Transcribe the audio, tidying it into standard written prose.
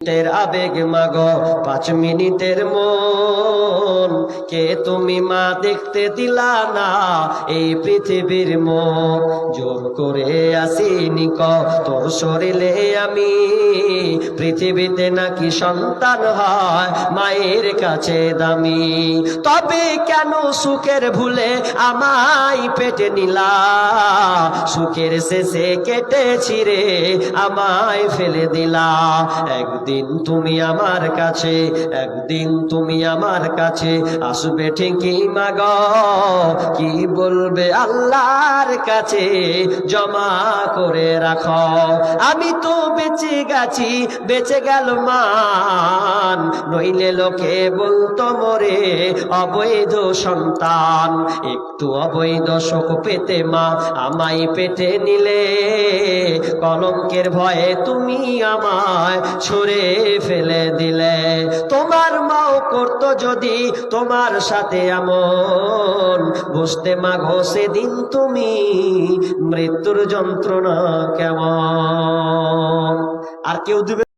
তের আবেগ মাগো 5 মিনিটের মন কে তুমি মা দেখতে দিলা না এই পৃথিবীর মুখ জোর করে আসিনি ক তোর শরীরে আমি পৃথিবীতে নাকি সন্তান হয় মায়ের কাছে দামি তবে কেন সুখের ভুলে আমায় পেটে নিলা সুখের শেষে কেটে ছিঁড়ে আমায় ফেলে দিলা একদিন তুমি আমার কাছে একদিন তুমি আমার কাছে আসবে ঠিকই মাগো কি বলবে আল্লাহর কাছে জমা করে রাখো আমি তো বেঁচে গেছি বেঁচে গেল মান নইলে লোকে বলতো মোরে অবৈধ সন্তান একটু অবৈধ সুখ পেতে মা আমায় পেটে নিলে কলঙ্কের ভয়ে তুমি আমায় ছুঁড়ে ফেলে দিলে তোমার মাও করতো যদি তোমার সাথে এমন বুঝতে মাগো সেদিন তুমি মৃত্যুর যন্ত্রণা কেমন আর কেউ দিবে